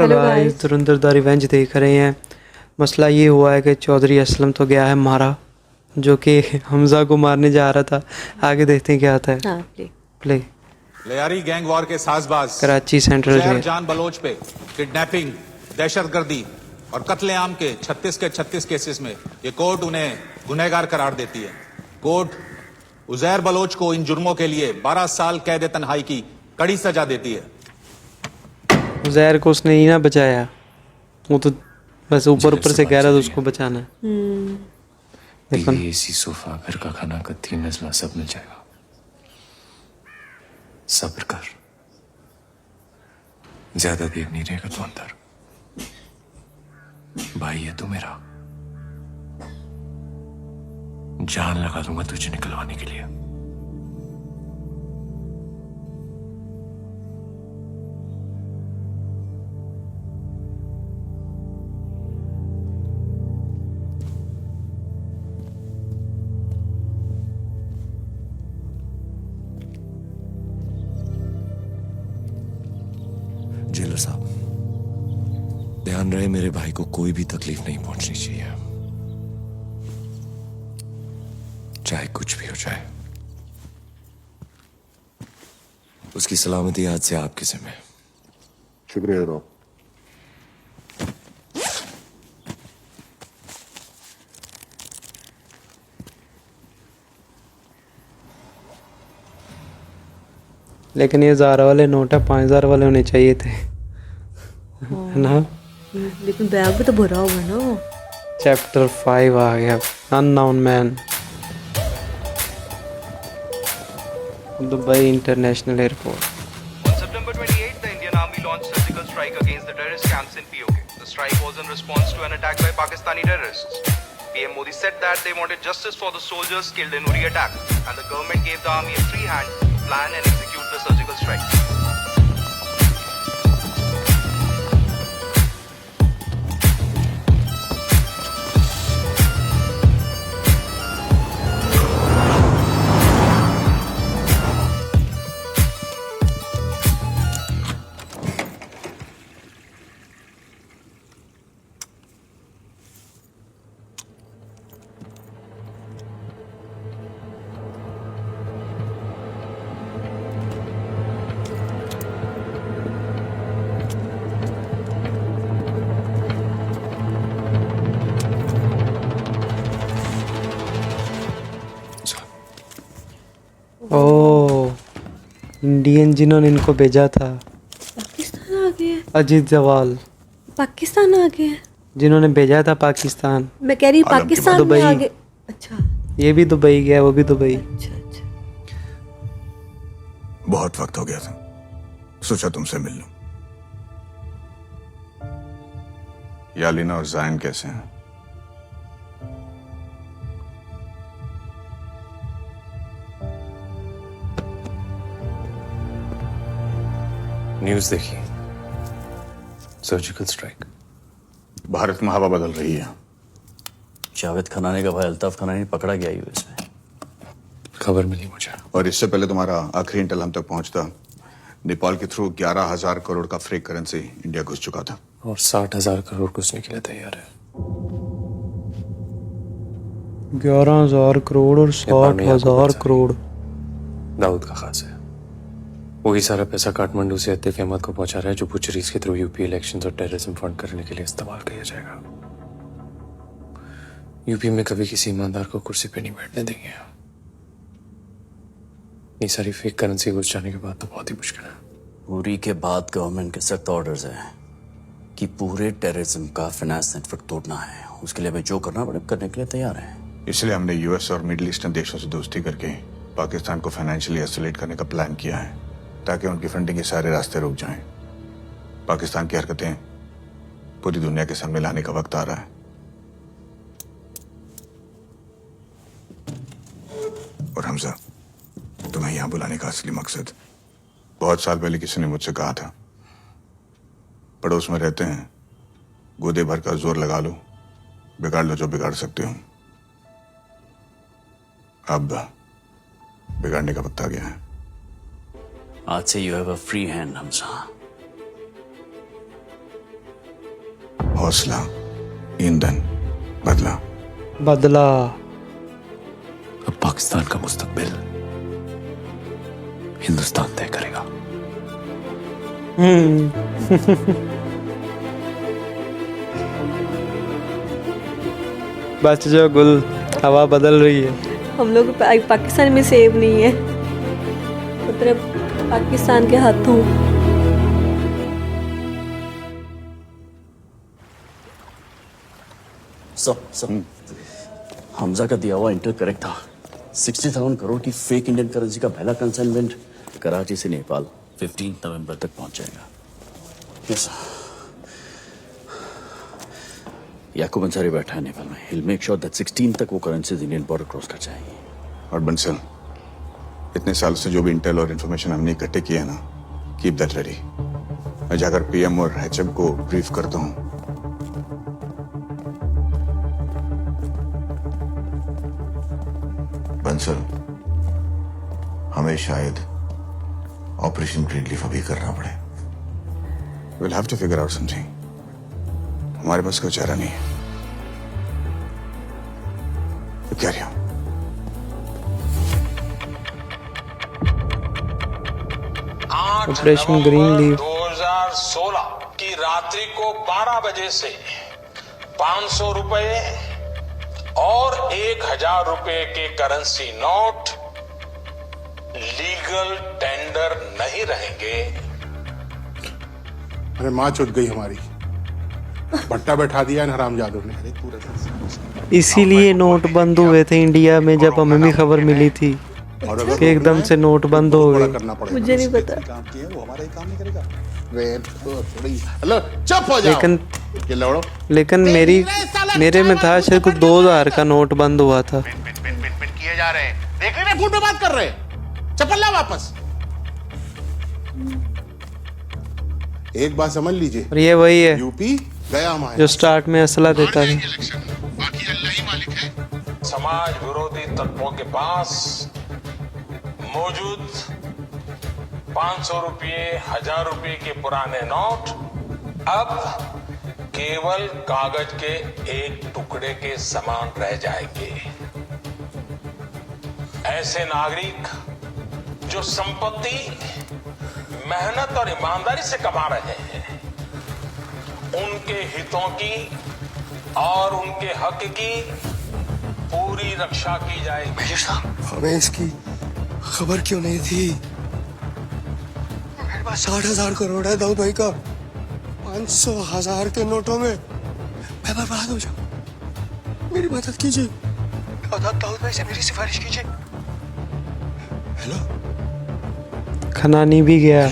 Hello guys guys. Dhurandhar the revenge देख रहे हैं। मसला ये हुआ है कि चौधरी असलम तो गया है मारा, जो कि हमजा को मारने जा रहा था। आगे देखते हैं क्या आता है। हाँ please. Play. Lyari gang war के साजबाज कराची सेंट्रल उजैर जेल। जान बलोच पे किडनैपिंग, दहशतगर्दी और कत्लेआम के 36 केसेस में ये कोर्ट उन्हें गुनहगार करार देती है। कोर्ट उजैर बलोच को इन जुर्मों के लिए 12 साल कैद तन्हाई की कड़ी सजा देती है। उजैर को उसने ही ना बचाया, वो तो बस ऊपर ऊपर से कह रहा था उसको बचाना है। देखो ना। टीवी, एसी, सोफा, घर का खाना, कत्थी नजला सब मिल जाएगा। सब्र कर, ज्यादा देर नहीं रहेगा तो अंदर। भाई है तू मेरा, जान लगा दूंगा तुझे निकलवाने के लिए। जेलर साहब, ध्यान रहे मेरे भाई को कोई भी तकलीफ नहीं पहुंचनी चाहिए, चाहे कुछ भी हो जाए। उसकी सलामती आज से आपके जिम्मे। शुक्रिया जनाब। लेकिन ये 1000 वाले नोट है, 5000 वाले होने चाहिए थे। है ना। लेकिन बैग भी तो भरा होगा ना वो। चैप्टर 5 आ गया, unknown man. Dubai international airport. On September 28, the Indian Army launched surgical strike against the terrorist camps in POK. The strike was in response to an attack by Pakistani terrorists. PM Modi said that they wanted justice for the soldiers killed in Uri attack, and the government gave the army a free hand to plan and execute the surgical strike. Oh, Indian जिन्होंने इनको भेजा था, पाकिस्तान आ गया। अजीत जवाल, पाकिस्तान आ गया। जिन्होंने भेजा था पाकिस्तान। मैं कह रही पाकिस्तान में दुबई। आ गए। अच्छा ये भी दुबई गया, वो भी दुबई। अच्छा अच्छा। बहुत वक्त हो गया था, सोचा तुमसे मिल लूं। यालिना और जायन कैसे हैं? न्यूज देखी, सर्जिकल स्ट्राइक। भारत में हवा बदल रही है। जावेद खनाने का भाई अल्ताफ खनानी पकड़ा गया यूएस में। खबर मिली मुझे। और इससे पहले तुम्हारा आखिरी इंटेल हम तक पहुंचता, नेपाल के थ्रू 11,000 करोड़ का फ्रेक करेंसी इंडिया घुस चुका था। और 60,000 करोड़ घुसने के लिए तैयार है। 11,000 करोड़ और नेपाल में 60,000 करोड़। दाऊद का खास है, वही सारा पैसा काठमांडू से अतीफ अहमद को पहुंचा रहा है, जो बुचरीज के थ्रू यूपी इलेक्शंस और टेररिज्म फंड करने के लिए इस्तेमाल किया जाएगा। यूपी में कभी किसी ईमानदार को कुर्सी पे नहीं बैठने देंगे। ये सारी फेक करेंसी घुस जाने के बाद तो बहुत ही मुश्किल है। उरी के बाद गवर्नमेंट के सख्त ऑर्डर्स हैं कि पूरे टेररिज्म का फाइनेंस नेटवर्क तोड़ना है। उसके लिए हमें जो करना पड़े करने के लिए तैयार है। इसलिए हमने यूएस और मिडिल ईस्टर्न देशों से दोस्ती करके पाकिस्तान को फाइनेंशियली आइसोलेट करने का प्लान किया है, ताकि उनकी फंडिंग के सारे रास्ते रुक जाएं। पाकिस्तान की हरकतें पूरी दुनिया के सामने लाने का वक्त आ रहा है। और हमजा, तुम्हें यहां बुलाने का असली मकसद, बहुत साल पहले किसी ने मुझसे कहा था, पड़ोस में रहते हैं, गोदे भर का जोर लगा लो, बिगाड़ लो जो बिगाड़ सकते हो। अब बिगाड़ने का वक्त आ गया है। आज से you have a free hand Hamza. हौसला, ईंधन, बदला। बदला। अब पाकिस्तान का मुस्तकबिल हिंदुस्तान तय करेगा। बच जाओ गुल, हवा बदल रही है। हम लोग पाकिस्तान में सेव नहीं है, मतलब पाकिस्तान के हाथों। सब हमजा का दिया हुआ इंटर करेक्ट था। 60,000 करोड़ की फेक इंडियन करेंसी का पहला कंसाइनमेंट कराची से नेपाल 15 नवंबर तक पहुंच जाएगा। यस, याकूब अंसारी बैठा है नेपाल में। He'll make sure that 16 तक वो करेंसीज इंडियन बॉर्डर क्रॉस कर जाएंगी। और बंसल, इतने साल से जो भी इंटेल और इंफॉर्मेशन हमने इकट्ठे किया ना, कीप दैट रेडी। मैं जाकर पीएम और एचएम को ब्रीफ करता हूँ। बंसल, हमें शायद ऑपरेशन ग्रीन लीफ अभी करना पड़े। We'll have to figure out something. हमारे पास कोई चारा नहीं है। तो क्या रही ऑपरेशन ग्रीन लीफ 2016 की रात्रि को 12 बजे से 500 रुपए और 1000 रुपए के करेंसी नोट लीगल टेंडर नहीं रहेंगे। अरे माँ चुत गई हमारी, भट्टा बैठा दिया इन हरामजादों ने। इसीलिए नोट बंद हुए थे इंडिया में, जब हमें भी खबर मिली थी कि एकदम से नोट बंद हो गए। मुझे नहीं पता। चुप हो जाओ। लेकिन मेरे में था शायद कुछ 2000 का नोट बंद हुआ था। किए जा रहे हैं, देख रहे हैं फोन पे बात कर रहे हैं। चप्पल ला वापस। एक बात समझ लीजिए, और ये वही है यूपी गया हमारे जो स्टार्ट में असला देता था। समाज विरोधी तत्वों के पास मौजूद 500 रुपये, 1000 रुपये के पुराने नोट अब केवल कागज के एक टुकड़े के समान रह जाएंगे। ऐसे नागरिक जो संपत्ति मेहनत और ईमानदारी से कमा रहे हैं, उनके हितों की और उनके हक की पूरी रक्षा की जाएगी। मेजर साहब, हमें इसकी खबर क्यों नहीं थी? मेरे पास 60,000 करोड़ है दाऊद भाई का। 500,000 के नोटों में मैं बर्बाद हो जाऊं। मेरी मदद कीजिए। दाऊद भाई से मेरी सिफारिश कीजिए। हेलो, खनानी भी गया।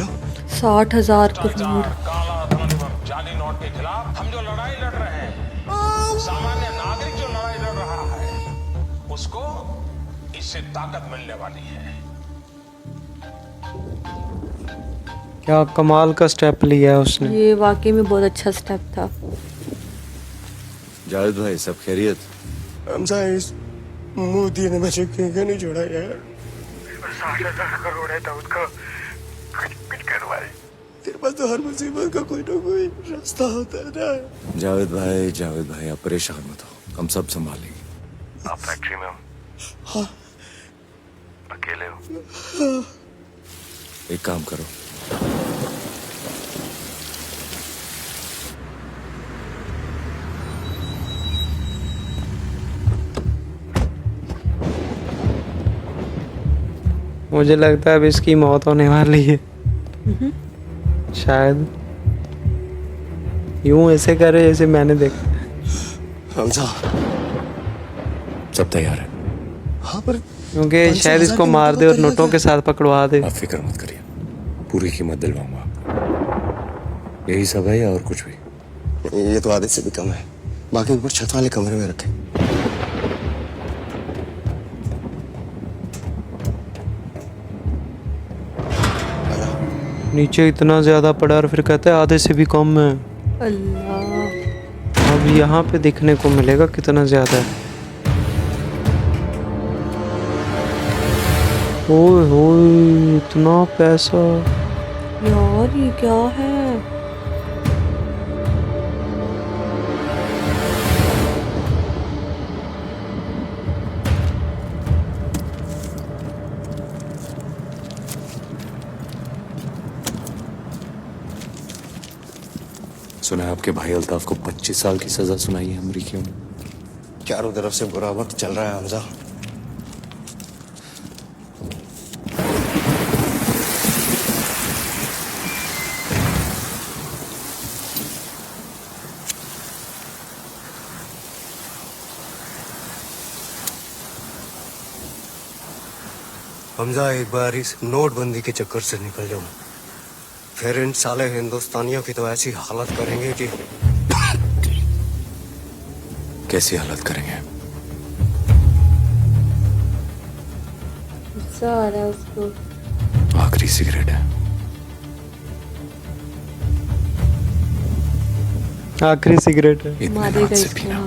60,000 करोड़। काला धन एवं जाली नोट के खिलाफ हम जो लड़ाई लड़ रहे हैं, सामान्य नागरिक जो लड़ाई लड़ रहा है, उसको इससे ताकत मिलने वाली है। क्या कमाल का स्टेप लिया है उसने। ये वाकई में बहुत अच्छा स्टेप था। जावेद भाई, सब खैरियत? हमजा, इस मोदी ने मुझे कहीं नहीं छोड़ा यार। 60,000 करोड़ है दाऊद का। कुछ करवाए। तेरे पास तो हर मुसीबत का कोई ना कोई रास्ता होता है ना। जावेद भाई आप परेशान मत हो, हम सब संभालेंगे। आप फैक्ट्री में हो? हाँ। अकेले हो? एक काम करो, मुझे लगता है अब इसकी मौत होने वाली है शायद। यूं ऐसे करे जैसे मैंने देखा। हमजा, सब तैयार है। हाँ, पर क्योंकि शायद इसको मार दे और नोटों के साथ पकड़वा दे। आप फिक्र मत करिए, पूरी कीमत दिलवाऊंगा आपको। यही सब है या और कुछ भी? ये तो आधे से भी कम है। बाकी ऊपर छत वाले कमरे में रखे। नीचे इतना ज्यादा पड़ा और फिर कहते हैं आधे से भी कम है। अल्लाह। अब यहाँ पे देखने को मिलेगा कितना ज्यादा है। ओए होए, इतना पैसा। यार ये क्या है? सुना है आपके भाई अल्ताफ को 25 साल की सजा सुनाई है अमरीकियों ने। चारों तरफ से बुरा वक्त चल रहा है हमजा। हमजा, एक बार इस नोटबंदी के चक्कर से निकल जाऊं, फिर इन साले हिंदुस्तानियों की तो ऐसी हालत करेंगे कि कैसी हालत करेंगे? गुस्सा आ रहा है उसको। आखिरी सिगरेट है। आखिरी सिगरेट है। इतने मारेगा हाथ से इसको। पीना। हाँ।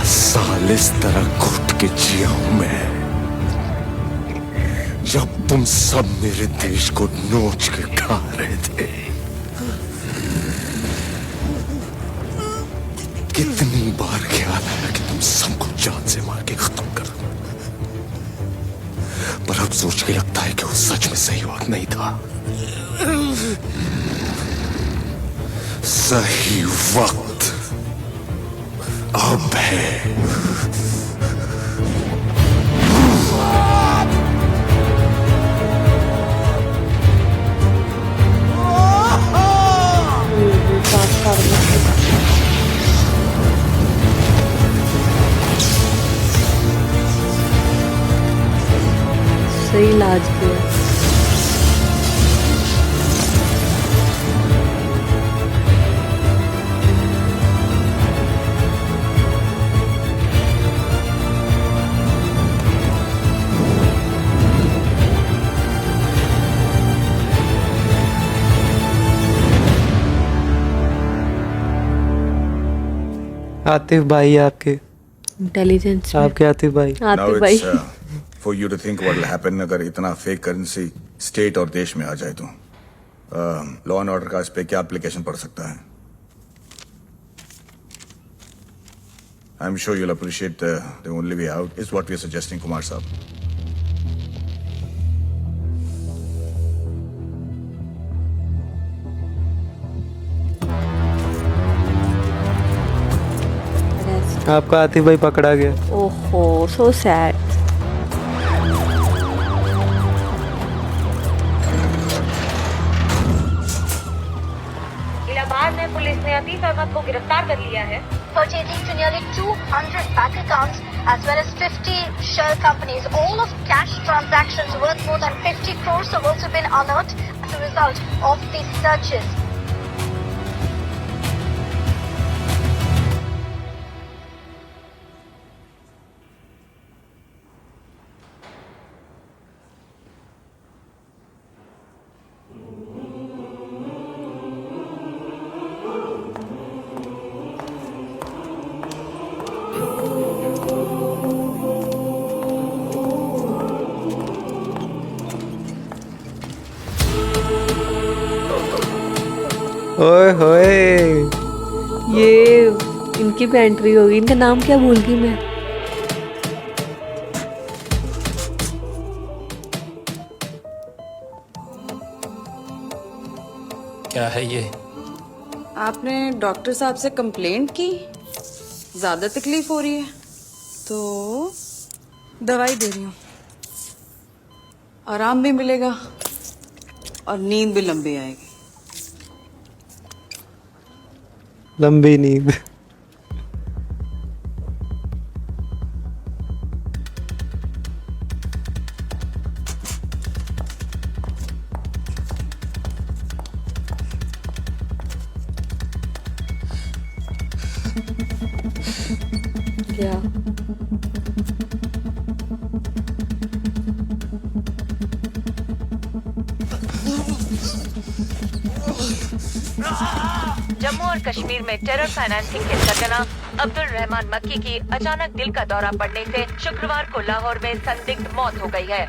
साल इस तरह घुट के जिया हूं मैं, जब तुम सब मेरे देश को नोच के खा रहे थे। कितनी बार ख्याल आया कि तुम सबको जान से मार के खत्म कर दो, पर अब सोच के लगता है कि वो सच में सही वक्त नहीं था। सही वक्त अब है। सही इलाज किया। आतिफ भाई आपके, इंटेलिजेंस में। आपके आतिफ भाई। Now आतिफ भाई। it's for you to think what will happen अगर इतना फेक करेंसी स्टेट और देश में आ जाए तो। लॉ एंड ऑर्डर का इस पे क्या एप्लीकेशन पड़ सकता है? I am sure you'll appreciate the only way out is what we are suggesting, Kumar साहब। आपका आतिफ भाई पकड़ा गया। ओहो, सो सैड। इलाहाबाद में पुलिस ने अतीक अहमद को गिरफ्तार कर लिया है। Purchasing to nearly 200 bank accounts as well as 50 shell companies. All of cash transactions worth more than 50 crores have also been unearthed as a result of these searches. ओए होए, ये इनकी भी एंट्री होगी। इनका नाम क्या भूल गई मैं। क्या है ये? आपने डॉक्टर साहब से कंप्लेंट की, ज्यादा तकलीफ हो रही है तो दवाई दे रही हूँ, आराम भी मिलेगा और नींद भी लंबी आएगी। लंबी नींद। क्या? जम्मू और कश्मीर में टेरर फाइनेंसिंग के सरगना अब्दुल रहमान मक्की की अचानक दिल का दौरा पड़ने से शुक्रवार को लाहौर में संदिग्ध मौत हो गई है।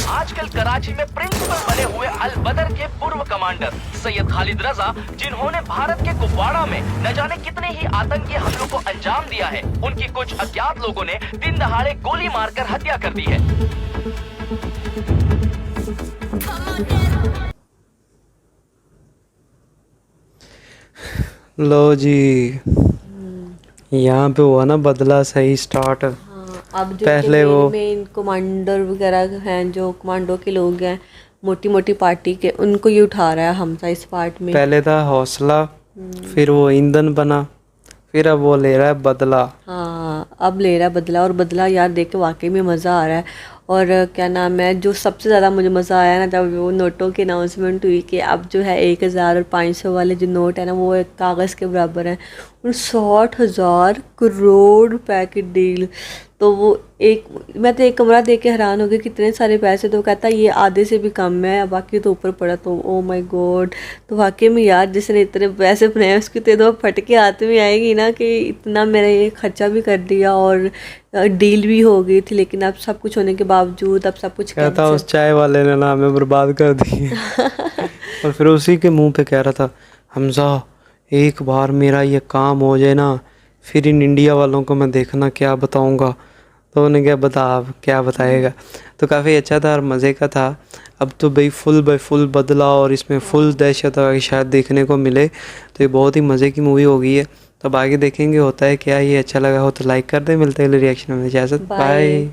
आजकल कराची में प्रिंसिपल बने हुए अल बदर के पूर्व कमांडर सैयद खालिद रजा, जिन्होंने भारत के कुपवाड़ा में न जाने कितने ही आतंकी हमलों को अंजाम दिया है, उनकी कुछ अज्ञात लोगों ने दिन दहाड़े गोली मारकर हत्या कर दी है। लो जी, यहाँ पे हुआ ना बदला सही स्टार्ट। अब जो पहले वो मेन कमांडर वगैरह हैं, जो कमांडो के लोग हैं, मोटी मोटी पार्टी के, उनको ये उठा रहा है हमजा इस पार्ट में। पहले था हौसला, फिर वो ईंधन बना, फिर अब वो ले रहा है बदला। हाँ, अब ले रहा है बदला, और बदला यार देख के वाकई में मज़ा आ रहा है। और क्या नाम है, जो सबसे ज़्यादा मुझे मज़ा आया ना, जब वो नोटों की अनाउंसमेंट हुई कि अब जो है 1000 और 500 वाले जो नोट है ना, वो एक कागज़ के बराबर हैं। उन 60,000 करोड़ रुपए की डील, तो वो मैं तो एक कमरा देख के हैरान हो गई, कितने सारे पैसे। तो कहता ये आधे से भी कम है, बाकी तो ऊपर पड़ा। तो ओ माय गॉड, तो वाकई में यार जिसने इतने पैसे बनाए उसकी तो फटके हाथ में आएगी ना, कि इतना मेरा ये खर्चा भी कर दिया और डील भी हो गई थी, लेकिन अब सब कुछ होने के बावजूद अब सब कुछ कहता उस चाय वाले ने ना हमें बर्बाद कर दी। और फिर उसी के मुंह पे कह रहा था, हमजा एक बार मेरा ये काम हो जाए ना, फिर इन इंडिया वालों को मैं देखना क्या बताऊंगा। तो उन्हें क्या बता, अब क्या बताएगा। तो काफ़ी अच्छा था और मज़े का था। अब तो भाई फुल बाय फुल बदला, और इसमें फुल दहशत शायद देखने को मिले, तो ये बहुत ही मज़े की मूवी हो गई है। तो अब आगे देखेंगे होता है क्या। ये अच्छा लगा हो तो लाइक कर दे। मिलते हैं अगले रिएक्शन में। इजाज़त, बाय।